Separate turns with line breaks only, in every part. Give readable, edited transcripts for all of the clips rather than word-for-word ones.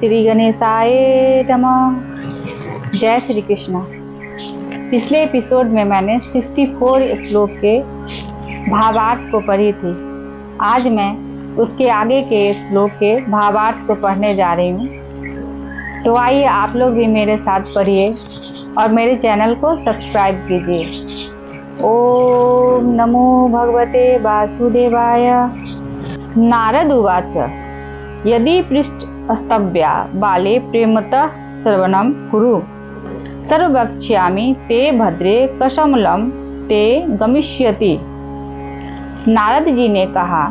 श्री गणेशाय नमः। जय श्री कृष्ण। पिछले एपिसोड में मैंने 64 श्लोक के भावार्थ को पढ़ी थी। आज मैं उसके आगे के श्लोक के भावार्थ को पढ़ने जा रही हूँ। तो आइए आप लोग भी मेरे साथ पढ़िए और मेरे चैनल को सब्सक्राइब कीजिए। ओम नमो भगवते वासुदेवाय। नारद उवाच यदि पृष्ठस्तव्या बाले प्रेमतः श्रवणं कुरु सर्ववक्ष्यामि ते भद्रे कशमलं ते गमिष्यति। नारद जी ने कहा,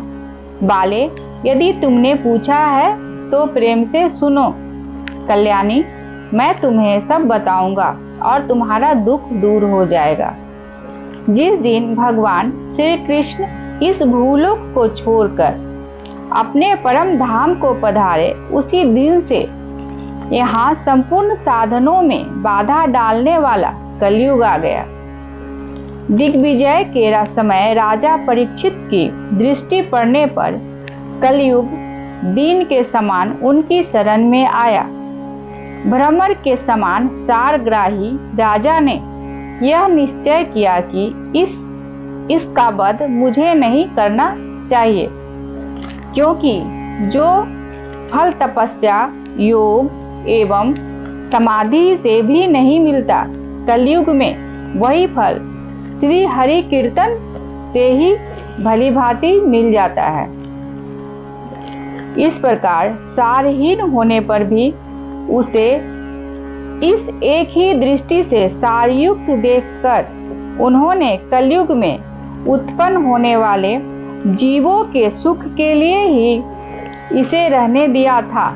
बाले, यदि तुमने पूछा है तो प्रेम से सुनो। कल्याणी, मैं तुम्हें सब बताऊंगा और तुम्हारा दुख दूर हो जाएगा। जिस दिन भगवान श्री कृष्ण इस भूलोक को छोड़कर अपने परम धाम को पधारे, उसी दिन से यहाँ संपूर्ण साधनों में बाधा डालने वाला कलयुग आ गया। दिग्विजय के समय राजा परीक्षित की दृष्टि पड़ने पर कलयुग दीन के समान उनकी शरण में आया। भ्रमर के समान सारग्राही राजा ने यह निश्चय किया कि इसका वध मुझे नहीं करना चाहिए, क्योंकि जो फल तपस्या, योग एवं समाधि से भी नहीं मिलता, कलयुग में वही फल श्री हरि कीर्तन से ही भली भांति मिल जाता है। इस प्रकार सारहीन होने पर भी उसे इस एक ही दृष्टि से सारयुक्त देखकर उन्होंने कलयुग में उत्पन्न होने वाले जीवों के सुख के लिए ही इसे रहने दिया था।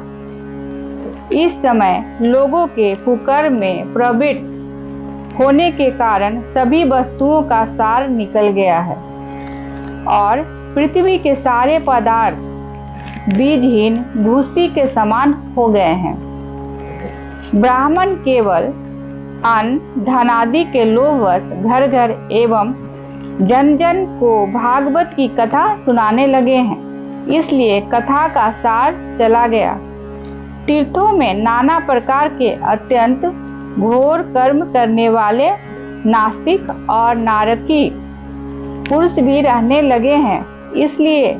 इस समय लोगों के कुकर्म में प्रवृत्त होने के कारण सभी वस्तुओं का सार निकल गया है और पृथ्वी के सारे पदार्थ बीजहीन भूसी के समान हो गए हैं। ब्राह्मण केवल अन्न धनादि के लोभवश घर घर एवं जन जन को भागवत की कथा सुनाने लगे हैं, इसलिए कथा का सार चला गया। तीर्थों में नाना प्रकार के अत्यंत घोर कर्म करने वाले नास्तिक और नारकी पुरुष भी रहने लगे हैं, इसलिए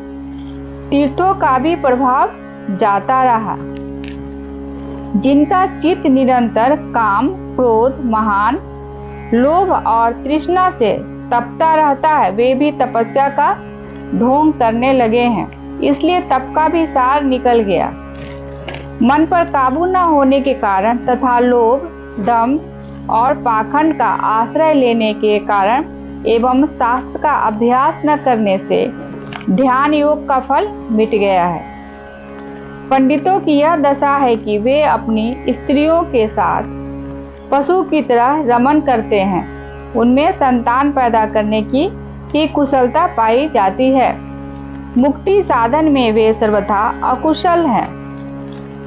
तीर्थों का भी प्रभाव जाता रहा। जिनका चित्त निरंतर काम, क्रोध, महान लोभ और तृष्णा से तपता रहता है, वे भी तपस्या का ढोंग करने लगे हैं, इसलिए तप का भी सार निकल गया। मन पर काबू न होने के कारण तथा लोभ, दम और पाखंड का आश्रय लेने के कारण एवं शास्त्र का अभ्यास न करने से ध्यान योग का फल मिट गया है। पंडितों की यह दशा है कि वे अपनी स्त्रियों के साथ पशु की तरह रमन करते हैं, उनमें संतान पैदा करने की ही कुशलता पाई जाती है। मुक्ति साधन में वे सर्वथा अकुशल हैं।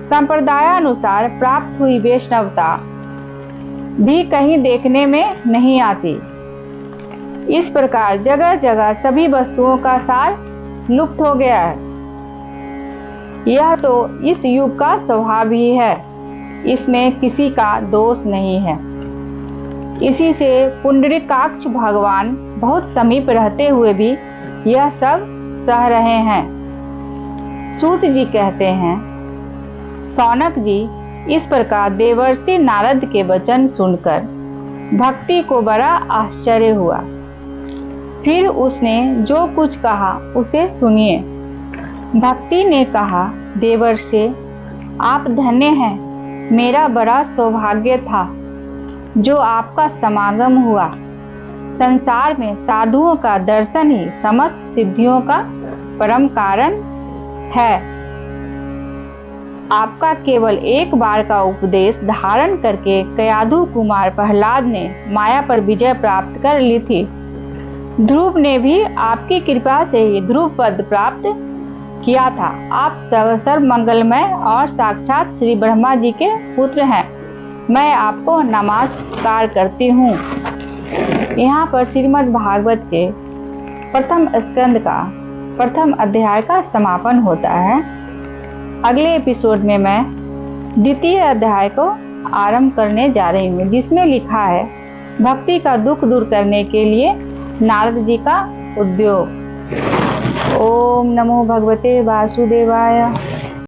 संप्रदायानुसार प्राप्त हुई वैष्णवता भी कहीं देखने में नहीं आती। इस प्रकार जगह जगह सभी वस्तुओं का सार लुप्त हो गया है। यह तो इस युग का स्वभाव ही है, इसमें किसी का दोष नहीं है। इसी से पुंडरीकाक्ष भगवान बहुत समीप रहते हुए भी यह सब सह रहे हैं। सूत जी कहते हैं, सौनक जी, इस प्रकार देवर्षि नारद के वचन सुनकर भक्ति को बड़ा आश्चर्य हुआ। फिर उसने जो कुछ कहा उसे सुनिए। भक्ति ने कहा, देवर्षि, आप धन्य हैं। मेरा बड़ा सौभाग्य था जो आपका समागम हुआ। संसार में साधुओं का दर्शन ही समस्त सिद्धियों का परम कारण है। आपका केवल एक बार का उपदेश धारण करके कयाधु कुमार प्रहलाद ने माया पर विजय प्राप्त कर ली थी। ध्रुव ने भी आपकी कृपा से ही ध्रुव पद प्राप्त किया था। आप सर्व मंगलमय और साक्षात श्री ब्रह्मा जी के पुत्र हैं। मैं आपको नमस्कार करती हूँ। यहाँ पर श्रीमद् भागवत के प्रथम स्कंद का प्रथम अध्याय का समापन होता है। अगले एपिसोड में मैं द्वितीय अध्याय को आरंभ करने जा रही हूँ, जिसमें लिखा है भक्ति का दुख दूर करने के लिए नारद जी का उद्योग। ओम नमो भगवते वासुदेवाय।